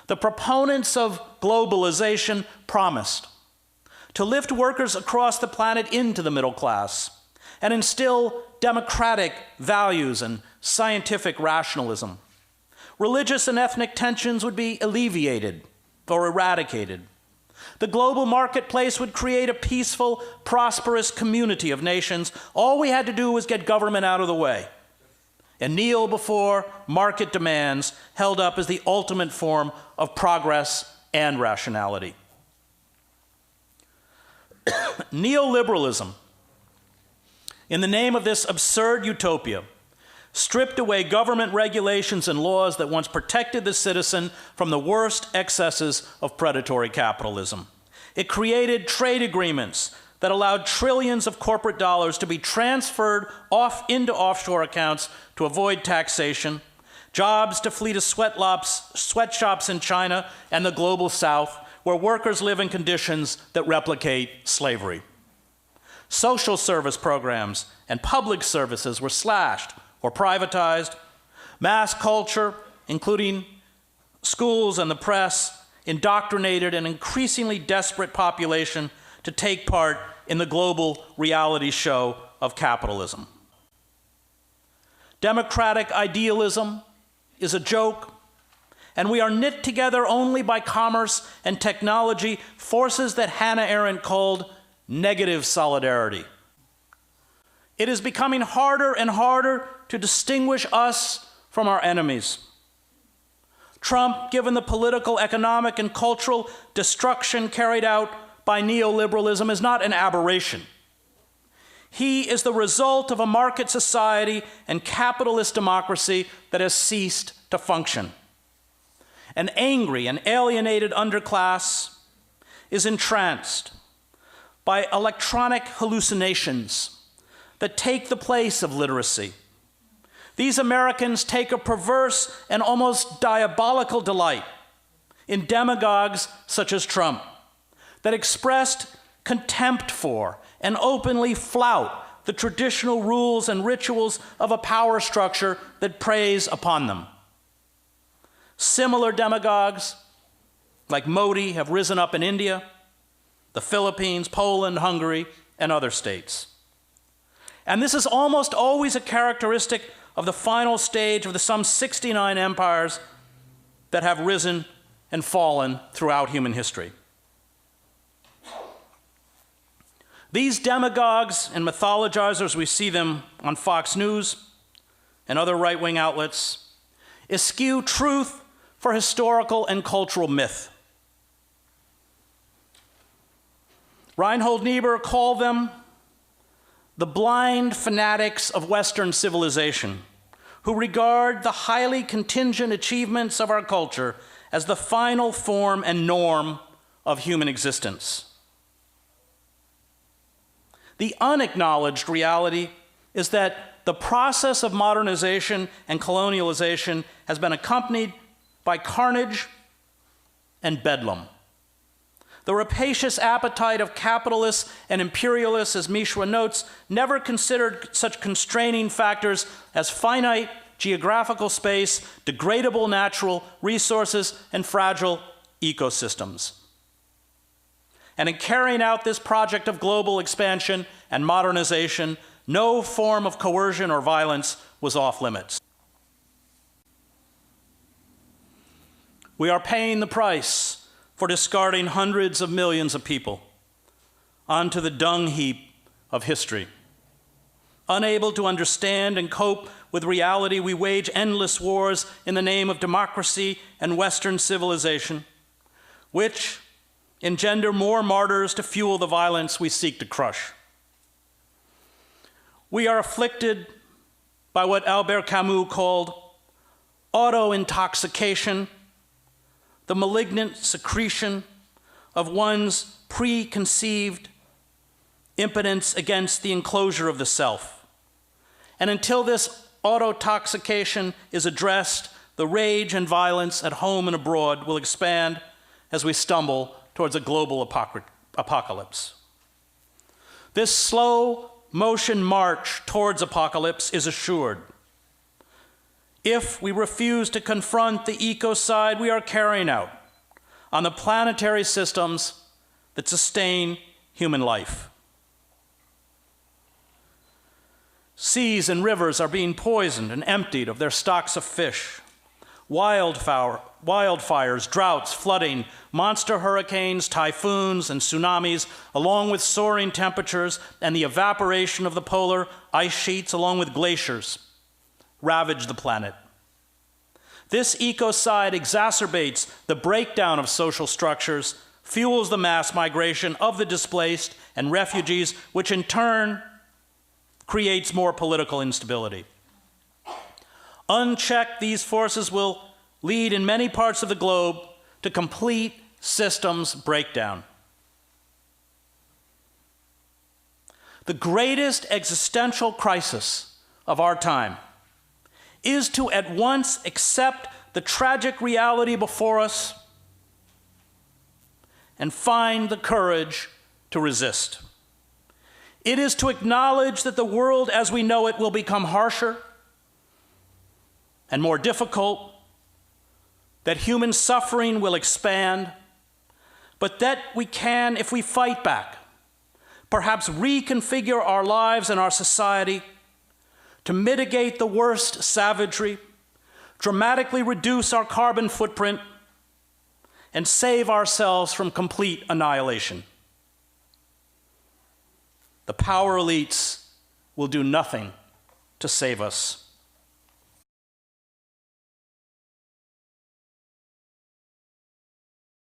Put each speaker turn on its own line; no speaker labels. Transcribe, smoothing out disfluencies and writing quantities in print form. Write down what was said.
the proponents of globalization promised to lift workers across the planet into the middle class and instill democratic values and scientific rationalism. Religious and ethnic tensions would be alleviated or eradicated. The global marketplace would create a peaceful, prosperous community of nations. All we had to do was get government out of the way and kneel before market demands held up as the ultimate form of progress and rationality. Neoliberalism, in the name of this absurd utopia, stripped away government regulations and laws that once protected the citizen from the worst excesses of predatory capitalism. It created trade agreements that allowed trillions of corporate dollars to be transferred off into offshore accounts to avoid taxation, jobs to flee to sweatshops in China and the global South, where workers live in conditions that replicate slavery. Social service programs and public services were slashed or privatized. Mass culture, including schools and the press, indoctrinated an increasingly desperate population to take part in the global reality show of capitalism. Democratic idealism is a joke, and we are knit together only by commerce and technology, forces that Hannah Arendt called negative solidarity. It is becoming harder and harder to distinguish us from our enemies. Trump, given the political, economic, and cultural destruction carried out by neoliberalism, is not an aberration. He is the result of a market society and capitalist democracy that has ceased to function. An angry and alienated underclass is entranced by electronic hallucinations that take the place of literacy. These Americans take a perverse and almost diabolical delight in demagogues such as Trump that expressed contempt for and openly flout the traditional rules and rituals of a power structure that preys upon them. Similar demagogues, like Modi, have risen up in India, the Philippines, Poland, Hungary, and other states. And this is almost always a characteristic of the final stage of the some 69 empires that have risen and fallen throughout human history. These demagogues and mythologizers, we see them on Fox News and other right-wing outlets, eschew truth for historical and cultural myth. Reinhold Niebuhr called them the blind fanatics of Western civilization, who regard the highly contingent achievements of our culture as the final form and norm of human existence. The unacknowledged reality is that the process of modernization and colonialization has been accompanied by carnage and bedlam. The rapacious appetite of capitalists and imperialists, as Mishra notes, never considered such constraining factors as finite geographical space, degradable natural resources, and fragile ecosystems. And in carrying out this project of global expansion and modernization, no form of coercion or violence was off limits. We are paying the price for discarding hundreds of millions of people onto the dung heap of history. Unable to understand and cope with reality, we wage endless wars in the name of democracy and Western civilization, which engender more martyrs to fuel the violence we seek to crush. We are afflicted by what Albert Camus called autotoxication, the malignant secretion of one's preconceived impotence against the enclosure of the self. And until this autotoxication is addressed, the rage and violence at home and abroad will expand as we stumble towards a global apocalypse. This slow motion march towards apocalypse is assured. If we refuse to confront the ecocide we are carrying out, on the planetary systems that sustain human life. Seas and rivers are being poisoned and emptied of their stocks of fish. Wildfires, droughts, flooding, monster hurricanes, typhoons, and tsunamis, along with soaring temperatures and the evaporation of the polar ice sheets, along with glaciers, ravage the planet. This ecocide exacerbates the breakdown of social structures, fuels the mass migration of the displaced and refugees, which in turn creates more political instability. Unchecked, these forces will lead in many parts of the globe to complete systems breakdown. The greatest existential crisis of our time is to at once accept the tragic reality before us and find the courage to resist. It is to acknowledge that the world as we know it will become harsher and more difficult, that human suffering will expand, but that we can, if we fight back, perhaps reconfigure our lives and our society to mitigate the worst savagery, dramatically reduce our carbon footprint, and save ourselves from complete annihilation. The power elites will do nothing to save us.